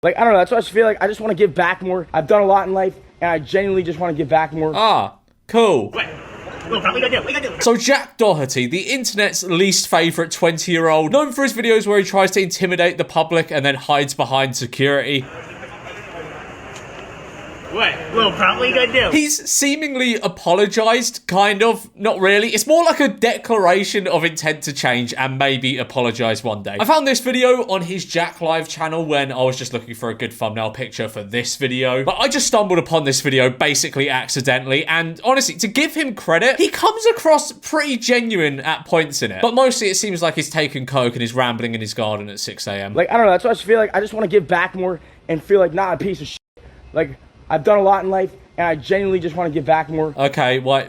Like, I don't know, that's what I just feel like. I just want to give back more. I've done a lot in life, and I genuinely just want to give back more. Ah, cool. So Jack Doherty, the internet's least favourite 20-year-old, known for his videos where he tries to intimidate the public and then hides behind security. What we gonna do? He's seemingly apologised, kind of. Not really. It's more like a declaration of intent to change and maybe apologise one day. I found this video on his Jack Live channel when I was just looking for a good thumbnail picture for this video. But I just stumbled upon this video basically accidentally, and honestly, to give him credit, he comes across pretty genuine at points in it. But mostly it seems like he's taken coke and he's rambling in his garden at 6 a.m. Like, I don't know, that's what I just feel like. I just want to give back more and feel like not a piece of shit. Like, I've done a lot in life, and I genuinely just want to give back more. Okay, why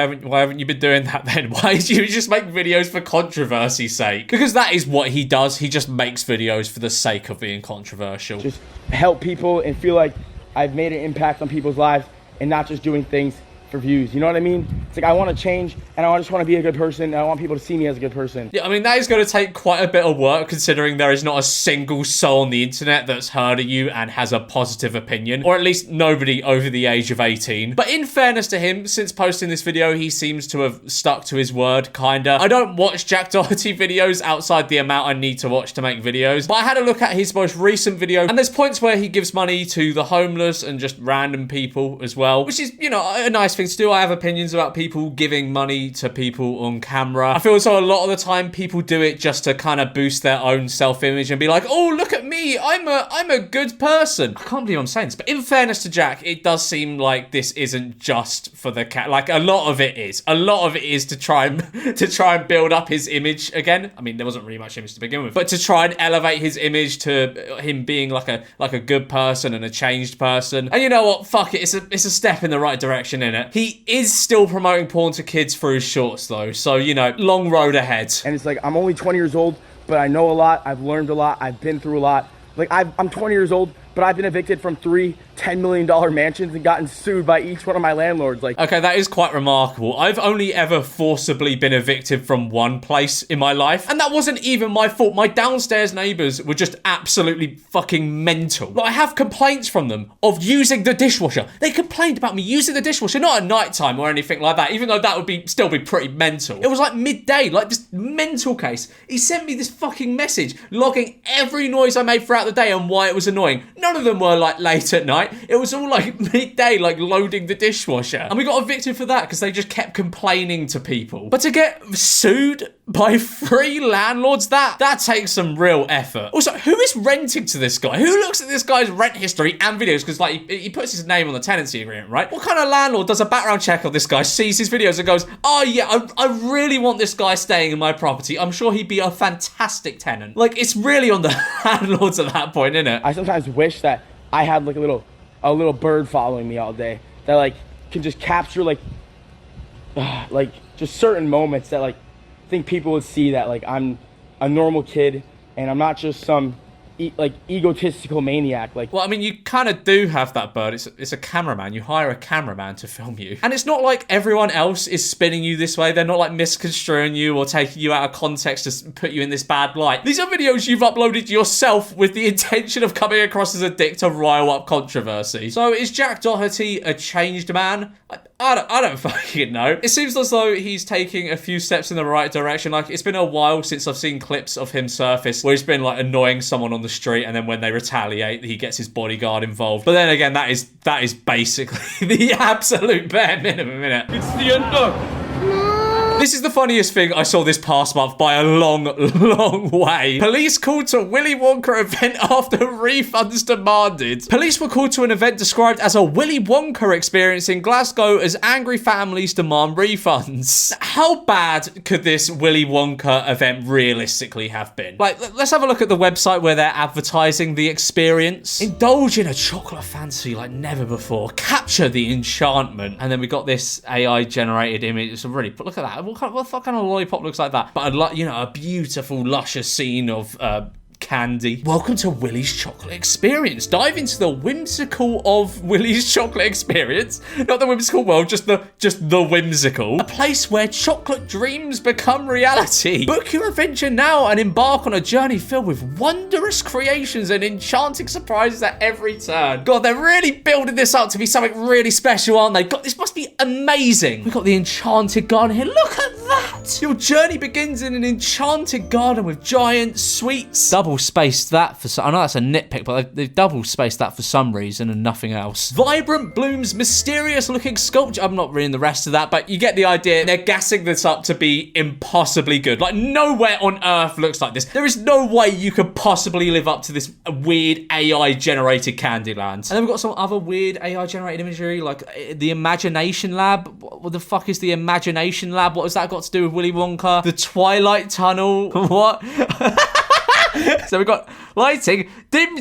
haven't you been doing that then? Why did you just make videos for controversy's sake? Because that is what he does. He just makes videos for the sake of being controversial. Just help people and feel like I've made an impact on people's lives and not just doing things for views. You know what I mean? It's like I want to change, and I just want to be a good person, and I want people to see me as a good person. Yeah, I mean, that is going to take quite a bit of work, considering there is not a single soul on the internet that's heard of you and has a positive opinion, or at least nobody over the age of 18. But in fairness to him, since posting this video, he seems to have stuck to his word, kinda. I don't watch Jack Doherty videos outside the amount I need to watch to make videos, but I had a look at his most recent video, and there's points where he gives money to the homeless and just random people as well, which is, you know, a nice thing to do. I have opinions about people giving money to people on camera. I feel as though a lot of the time people do it just to kind of boost their own self-image and be like, oh, look at me, I'm a good person. I can't believe I'm saying this, but in fairness to Jack, it does seem like this isn't just for the cat. Like, a lot of it is. A lot of it is to try and build up his image again. I mean, there wasn't really much image to begin with, but to try and elevate his image to him being like a good person and a changed person. And you know what? Fuck it. It's a step in the right direction, innit? He is still promoting porn to kids through his shorts though, so you know, long road ahead. And it's like, I'm only 20 years old, but I know a lot, I've learned a lot, I've been through a lot. Like, I'm 20 years old, but I've been evicted from 3 $10 million mansions and gotten sued by each one of my landlords. Like, okay, that is quite remarkable. I've only ever forcibly been evicted from one place in my life, and that wasn't even my fault. My downstairs neighbours were just absolutely fucking mental. Like, I have complaints from them of using the dishwasher. They complained about me using the dishwasher, not at night time or anything like that, even though that would still be pretty mental. It was like midday, like this mental case. He sent me this fucking message logging every noise I made throughout the day and why it was annoying. None of them were like late at night. It was all like midday, like loading the dishwasher. And we got evicted for that because they just kept complaining to people. But to get sued by 3 landlords, that takes some real effort. Also, who is renting to this guy? Who looks at this guy's rent history and videos? Because like he puts his name on the tenancy agreement, right? What kind of landlord does a background check on this guy, sees his videos and goes, oh yeah, I really want this guy staying in my property. I'm sure he'd be a fantastic tenant. Like, it's really on the landlords at that point, isn't it? I sometimes wish that I had like a little bird following me all day that like can just capture like just certain moments that like I think people would see that like I'm a normal kid and I'm not just some egotistical maniac. Like, well, I mean, you kind of do have that bird. It's a cameraman. You hire a cameraman to film you. And it's not like everyone else is spinning you this way. They're not like misconstruing you or taking you out of context to put you in this bad light. These are videos you've uploaded yourself with the intention of coming across as a dick to rile up controversy. So is Jack Doherty a changed man? I don't fucking know. It seems as though he's taking a few steps in the right direction. Like, it's been a while since I've seen clips of him surface where he's been like annoying someone on the street, and then when they retaliate, he gets his bodyguard involved. But then again, that is basically the absolute bare minimum, innit? It's the end of. This is the funniest thing I saw this past month by a long, long way. Police called to Willy Wonka event after refunds demanded. Police were called to an event described as a Willy Wonka experience in Glasgow as angry families demand refunds. How bad could this Willy Wonka event realistically have been? Like, let's have a look at the website where they're advertising the experience. Indulge in a chocolate fantasy like never before. Capture the enchantment. And then we got this AI-generated image. It's really, look at that. What the fuck kind of lollipop looks like that? But a beautiful, luscious scene of candy. Welcome to Willy's Chocolate Experience. Dive into the whimsical of Willy's Chocolate Experience. Not the whimsical world, just the whimsical. A place where chocolate dreams become reality. Book your adventure now and embark on a journey filled with wondrous creations and enchanting surprises at every turn. God, they're really building this up to be something really special, aren't they? God, this must be amazing. We've got the enchanted garden here. Look at that. Your journey begins in an enchanted garden with giant sweets. Double spaced that for some, I know that's a nitpick, but they've double spaced that for some reason and nothing else. Vibrant blooms, mysterious looking sculpture. I'm not reading the rest of that, but you get the idea. They're gassing this up to be impossibly good. Like, nowhere on earth looks like this. There is no way you could possibly live up to this weird AI generated Candyland. And then we've got some other weird AI generated imagery, like the Imagination Lab. What the fuck is the Imagination Lab? What has that got to do with Willy Wonka? The Twilight Tunnel. What? So we've got lighting, dim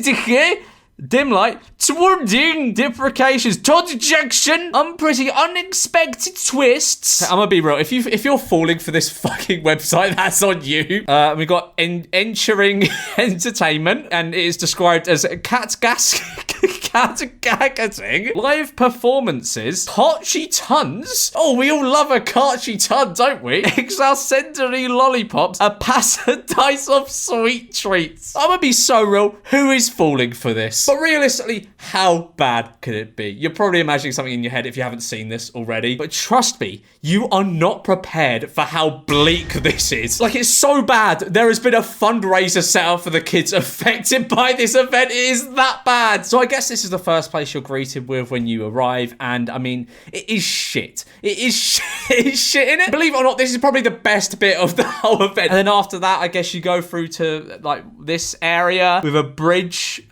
light, twirling, deprecations, Todd Jackson, unpretty, unexpected twists. I'm gonna be real. If you're falling for this fucking website, that's on you. We got entering entertainment, and it is described as cat-gacketing, live performances, Karchi Tons. Oh, we all love a Karchi Ton, don't we? Exalcentory lollipops, a paradise of sweet treats. I'm gonna be so real. Who is falling for this? But realistically, how bad could it be? You're probably imagining something in your head if you haven't seen this already. But trust me, you are not prepared for how bleak this is. Like, it's so bad. There has been a fundraiser set up for the kids affected by this event. It is that bad. So I guess this is the first place you're greeted with when you arrive. And I mean, it is shit. It is shit. It's shit in it. Believe it or not, this is probably the best bit of the whole event. And then after that, I guess you go through to like this area with a bridge.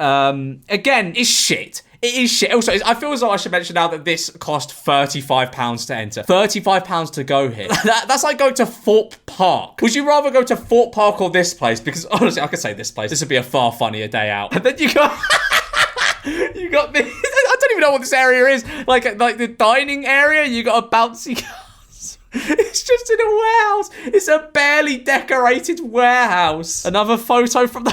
Again, it's shit. It is shit. Also, I feel as though I should mention now that this cost £35 to enter. £35 to go here. That's like going to Thorpe Park. Would you rather go to Thorpe Park or this place? Because honestly, I could say this place. This would be a far funnier day out. And then you got... you got the... I don't even know what this area is. Like the dining area, you got a bouncy castle. It's just in a warehouse. It's a barely decorated warehouse. Another photo from the...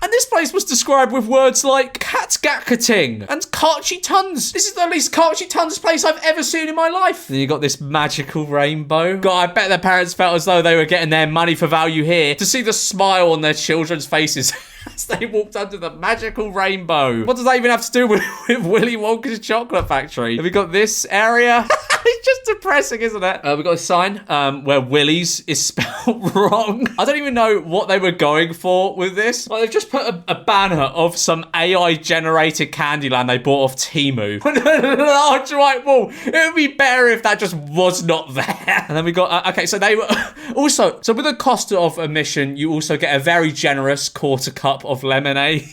And this place was described with words like cat-gacketing and Karchi Tons. This is the least Karchi Tons place I've ever seen in my life. Then you got this magical rainbow. God, I bet their parents felt as though they were getting their money for value here. To see the smile on their children's faces as they walked under the magical rainbow. What does that even have to do with Willy Wonka's chocolate factory? Have we got this area? It's just depressing, isn't it? We've got a sign where Willy's is spelled wrong. I don't even know what they were going for with this. Like, they've just put a banner of some AI-generated Candyland they bought off Temu on a large white wall. It would be better if that just was not there. And then we got... okay, so they were... also, so with the cost of admission, you also get a very generous quarter cup of lemonade,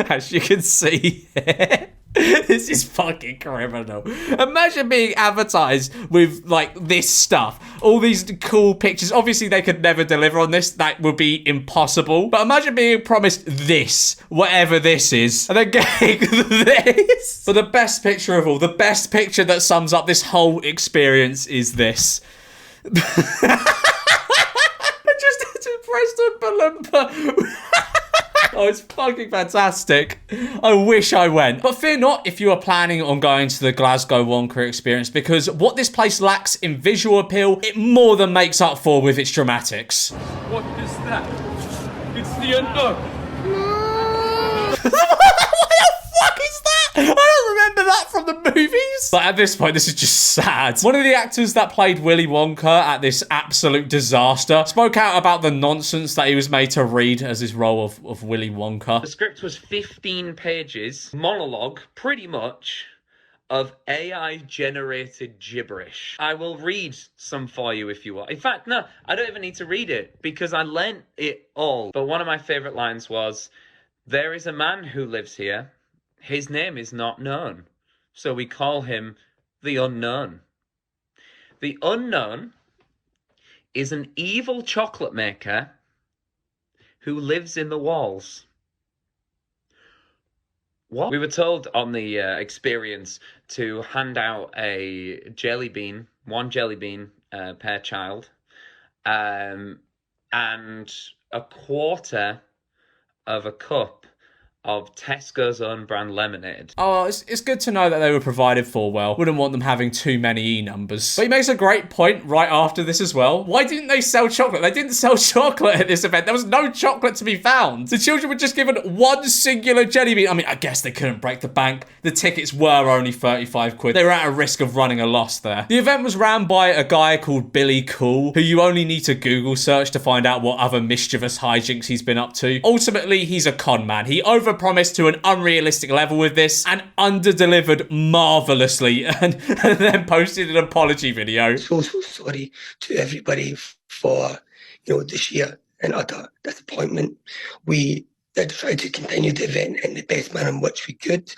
as you can see here. This is fucking criminal. Imagine being advertised with, like, this stuff. All these cool pictures. Obviously, they could never deliver on this. That would be impossible. But imagine being promised this, whatever this is, and then getting this. But the best picture of all, the best picture that sums up this whole experience is this. I just pressed a balloon. Oh, it's fucking fantastic. I wish I went. But fear not if you are planning on going to the Glasgow Wonka experience, because what this place lacks in visual appeal, it more than makes up for with its dramatics. What is that? It's the unknown. What the fuck is that? I don't remember that from the movies. But at this point, this is just sad. One of the actors that played Willy Wonka at this absolute disaster spoke out about the nonsense that he was made to read as his role of Willy Wonka. The script was 15 pages, monologue, pretty much, of AI-generated gibberish. I will read some for you if you want. In fact, no, I don't even need to read it, because I learnt it all. But one of my favourite lines was, "There is a man who lives here. His name is not known, so we call him the Unknown. The Unknown is an evil chocolate maker who lives in the walls." What? We were told on the experience to hand out a jelly bean, one jelly bean per child. And and a quarter of a cup of Tesco's own brand lemonade. Oh, it's good to know that they were provided for well. Wouldn't want them having too many E-numbers. But he makes a great point right after this as well. Why didn't they sell chocolate? They didn't sell chocolate at this event. There was no chocolate to be found. The children were just given one singular jelly bean. I mean, I guess they couldn't break the bank. The tickets were only 35 quid. They were at a risk of running a loss there. The event was ran by a guy called Billy Cool, who you only need to Google search to find out what other mischievous hijinks he's been up to. Ultimately, he's a con man. He overpromised to an unrealistic level with this and underdelivered marvelously and then posted an apology video. So sorry to everybody for, the sheer and utter disappointment. We did try to continue the event in the best manner in which we could.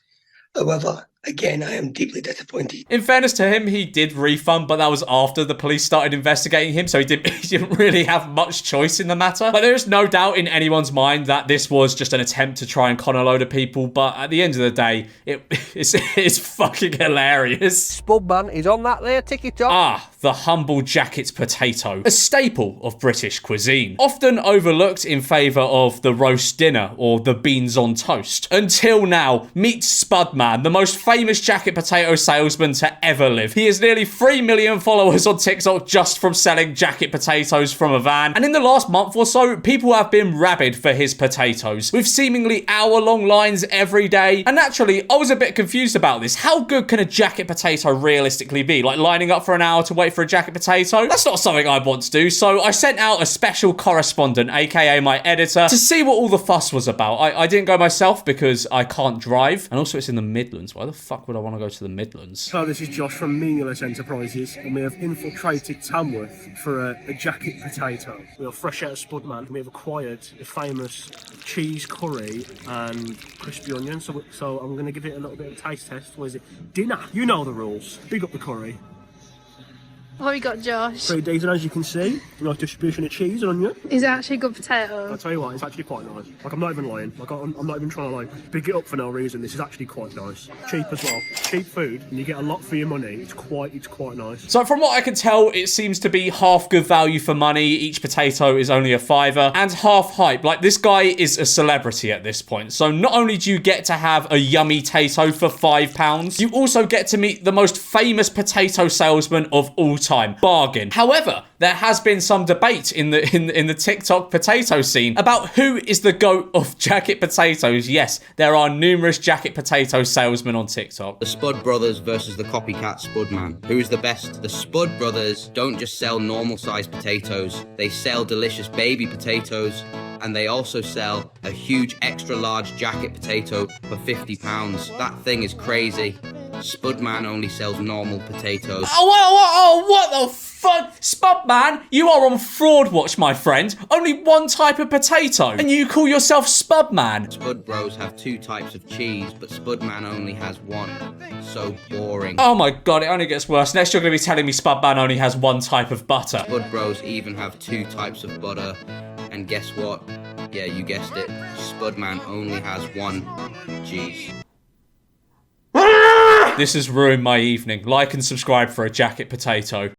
However, again, I am deeply disappointed. In fairness to him, he did refund, but that was after the police started investigating him, so he didn't really have much choice in the matter. But there is no doubt in anyone's mind that this was just an attempt to try and con a load of people, but at the end of the day, it's fucking hilarious. Spudman is on that there ticket top. Ah, the humble jacket potato, a staple of British cuisine, often overlooked in favour of the roast dinner or the beans on toast. Until now, meet Spudman, the most famous jacket potato salesman to ever live. He has nearly 3 million followers on TikTok just from selling jacket potatoes from a van. And in the last month or so, people have been rabid for his potatoes, with seemingly hour-long lines every day. And naturally, I was a bit confused about this. How good can a jacket potato realistically be? Like lining up for an hour to wait for a jacket potato? That's not something I'd want to do. So I sent out a special correspondent, aka my editor, to see what all the fuss was about. I didn't go myself because I can't drive. And also it's in the Midlands. Why the fuck would I want to go to the Midlands? Hello, this is Josh from Meaningless Enterprises, and we have infiltrated Tamworth for a jacket potato. We are fresh out of Spudman, and we have acquired the famous cheese curry and crispy onion. So I'm going to give it a little bit of a taste test. What is it? Dinner. You know the rules. Big up the curry. What have you got, Josh? Pretty decent, as you can see. Nice distribution of cheese and onion. Is it actually a good potato? I'll tell you what, it's actually quite nice. Like, I'm not even lying. Like, I'm not even trying to, big it up for no reason. This is actually quite nice. Cheap as well. Cheap food, and you get a lot for your money. It's quite nice. So from what I can tell, it seems to be half good value for money. Each potato is only a £5, and half hype. Like, this guy is a celebrity at this point. So not only do you get to have a yummy tato for £5, you also get to meet the most famous potato salesman of all time. Bargain. However, there has been some debate in the TikTok potato scene about who is the GOAT of jacket potatoes. Yes, there are numerous jacket potato salesmen on TikTok. The Spud Brothers versus the copycat Spudman. Who's the best? The Spud Brothers don't just sell normal sized potatoes, they sell delicious baby potatoes, and they also sell a huge extra large jacket potato for £50. That thing is crazy. Spudman only sells normal potatoes. What the fuck? Spudman, you are on fraud watch, my friend. Only one type of potato, and you call yourself Spudman. Spud Bros have 2 types of cheese, but Spudman only has 1. So boring. Oh my god, it only gets worse. Next you're going to be telling me Spudman only has 1 type of butter. Spud Bros even have 2 types of butter. And guess what? Yeah, you guessed it. Spudman only has 1 cheese. This has ruined my evening. Like and subscribe for a jacket potato.